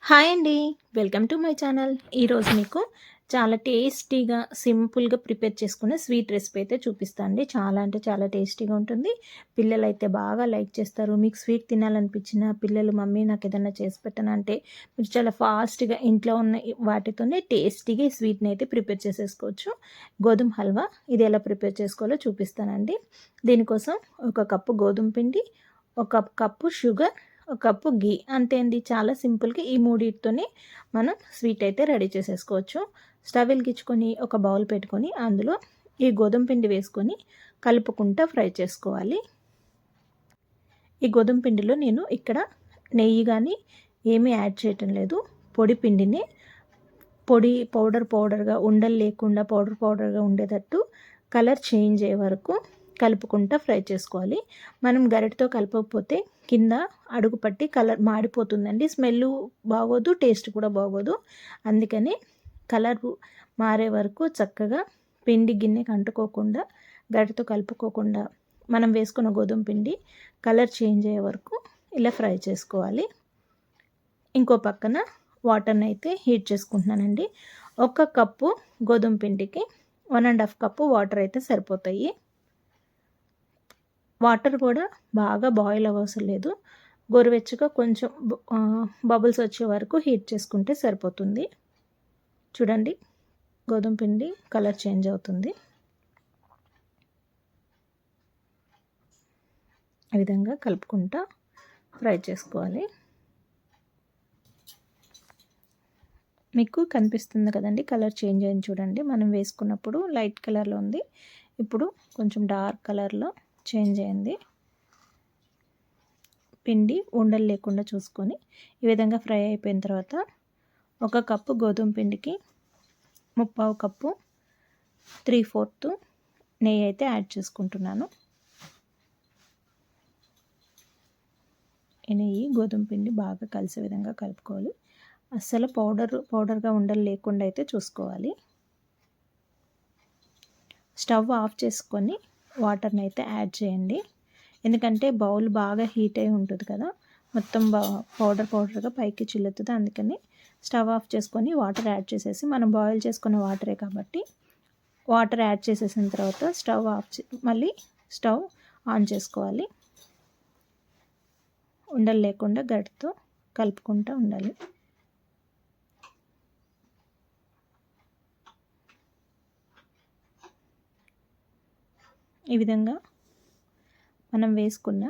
Hi అండి. Welcome to my channel. ఈరోజు మీకు చాలా టేస్టీగా, సింపుల్‌గా ప్రిపేర్ చేసుకునే స్వీట్ రెసిపీ అయితే చూపిస్తా అండి. చాలా అంటే చాలా టేస్టీగా ఉంటుంది. పిల్లలైతే బాగా లైక్ చేస్తారు. మీకు స్వీట్ తినాలనిపించిన పిల్లలు మమ్మీ నాకేదన్నా చేసి పెట్టనా అంటే మీరు చాలా ఫాస్ట్‌గా ఇంట్లో ఉన్న వాటితోనే టేస్టీగా ఈ స్వీట్‌ని అయితే ప్రిపేర్ చేసేసుకోవచ్చు. గోధుమ హల్వా ఇది ఎలా ప్రిపేర్ చేసుకోవాలో చూపిస్తానండి. దీనికోసం ఒక కప్పు గోధుమ పిండి, ఒక కప్పు షుగర్, ఒక కప్పు ఘీ అంతే అండి. చాలా సింపుల్‌గా ఈ మూడిటితోనే మనం స్వీట్ అయితే రెడీ చేసేసుకోవచ్చు. స్టవ్ వెలిగించుకొని ఒక బౌల్ పెట్టుకొని అందులో ఈ గోధుమ పిండి వేసుకొని కలుపుకుంటా ఫ్రై చేసుకోవాలి. ఈ గోధుమ పిండిలో నేను ఇక్కడ నెయ్యి కానీ ఏమీ యాడ్ చేయటం లేదు. పొడి పిండిని పౌడర్‌గా ఉండలు లేకుండా పౌడర్‌గా ఉండేటట్టు కలర్ చేంజ్ అయ్యే వరకు కలుపుకుంటా ఫ్రై చేసుకోవాలి. మనం గరిటెతో కలపకపోతే కింద అడుగు పట్టి కలర్ మాడిపోతుందండి. స్మెల్ బాగోదు, టేస్ట్ కూడా బాగోదు. అందుకని కలర్ మారే వరకు చక్కగా పిండి గిన్నెకి అంటుకోకుండా గరిటెతో కలుపుకోకుండా మనం వేసుకున్న గోధుమ పిండి కలర్ చేంజ్ అయ్యే వరకు ఇలా ఫ్రై చేసుకోవాలి. ఇంకో పక్కన వాటర్ని అయితే హీట్ చేసుకుంటున్నానండి. ఒక కప్పు గోధుమ పిండికి 1½ కప్పు వాటర్ అయితే సరిపోతాయి. వాటర్ కూడా బాగా బాయిల్ అవ్వవసరం లేదు. గోరువెచ్చగా కొంచెం బబుల్స్ వచ్చే వరకు హీట్ చేసుకుంటే సరిపోతుంది. చూడండి, గోధుమ పిండి కలర్ చేంజ్ అవుతుంది. ఈ విధంగా కలుపుకుంటా ఫ్రై చేసుకోవాలి. మీకు కనిపిస్తుంది కదండి, కలర్ చేంజ్ అయింది చూడండి. మనం వేసుకున్నప్పుడు లైట్ కలర్లో ఉంది, ఇప్పుడు కొంచెం డార్క్ కలర్లో చేంజ్ అయింది. పిండి ఉండలు లేకుండా చూసుకొని ఈ విధంగా ఫ్రై అయిపోయిన తర్వాత ఒక కప్పు గోధుమ పిండికి 3/4 కప్పు 3/4 నెయ్యి అయితే యాడ్ చేసుకుంటున్నాను. ఈ నెయ్యి గోధుమ పిండి బాగా కలిసే విధంగా కలుపుకోవాలి. అస్సలు పౌడర్గా ఉండలు లేకుండా అయితే చూసుకోవాలి. స్టవ్ ఆఫ్ చేసుకొని వాటర్ని అయితే యాడ్ చేయండి. ఎందుకంటే బౌల్ బాగా హీట్ అయి ఉంటుంది కదా, మొత్తం పౌడర్గా పైకి చిల్లుతుంది. అందుకని స్టవ్ ఆఫ్ చేసుకొని వాటర్ యాడ్ చేసేసి, మనం బాయిల్ చేసుకున్న వాటరే కాబట్టి వాటర్ యాడ్ చేసేసిన తర్వాత మళ్ళీ స్టవ్ ఆన్ చేసుకోవాలి. ఉండలు లేకుండా గరిటెతో కలుపుకుంటూ ఉండాలి. ఈ విధంగా మనం వేసుకున్న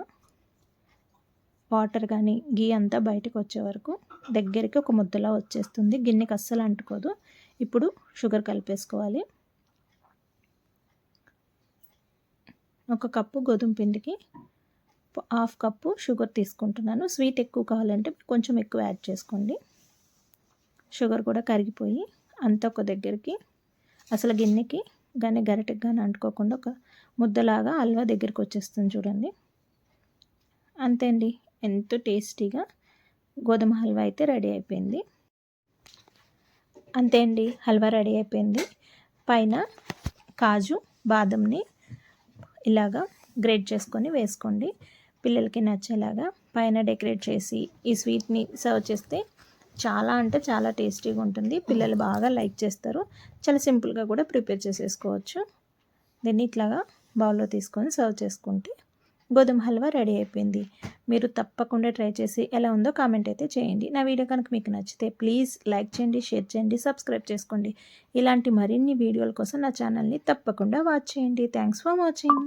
వాటర్ కానీ గీ అంతా బయటకు వచ్చే వరకు దగ్గరికి ఒక ముద్దలా వచ్చేస్తుంది. గిన్నెకి అస్సలు అంటుకోదు. ఇప్పుడు షుగర్ కలిపేసుకోవాలి. ఒక కప్పు గోధుమ పిండికి 1/2 కప్పు షుగర్ తీసుకుంటున్నాను. స్వీట్ ఎక్కువ కావాలంటే కొంచెం ఎక్కువ యాడ్ చేసుకోండి. షుగర్ కూడా కరిగిపోయి అంతా ఒక దగ్గరికి అసలు గిన్నెకి కానీ గరిటెకి కానీ అంటుకోకుండా ఒక ముద్దలాగా హల్వా దగ్గరికి వచ్చేస్తుంది చూడండి. అంతే అండి, ఎంతో టేస్టీగా గోధుమ హల్వా అయితే రెడీ అయిపోయింది. అంతే అండి, హల్వా రెడీ అయిపోయింది. పైన కాజు బాదంని ఇలాగా గ్రేట్ చేసుకొని వేసుకోండి. పిల్లలకి నచ్చేలాగా పైన డెకరేట్ చేసి ఈ స్వీట్ని సర్వ్ చేస్తే చాలా అంటే చాలా టేస్టీగా ఉంటుంది. పిల్లలు బాగా లైక్ చేస్తారు. చాలా సింపుల్గా కూడా ప్రిపేర్ చేసేసుకోవచ్చు. దీన్ని ఇట్లాగా బౌల్లో తీసుకొని సర్వ్ చేసుకుంటే గోధుమ హల్వా రెడీ అయిపోయింది. మీరు తప్పకుండా ట్రై చేసి ఎలా ఉందో కామెంట్ అయితే చేయండి. నా వీడియో కనుక మీకు నచ్చితే ప్లీజ్ లైక్ చేయండి, షేర్ చేయండి, సబ్స్క్రైబ్ చేసుకోండి. ఇలాంటి మరిన్ని వీడియోల కోసం నా ఛానల్ని తప్పకుండా వాచ్ చేయండి. Thanks for watching.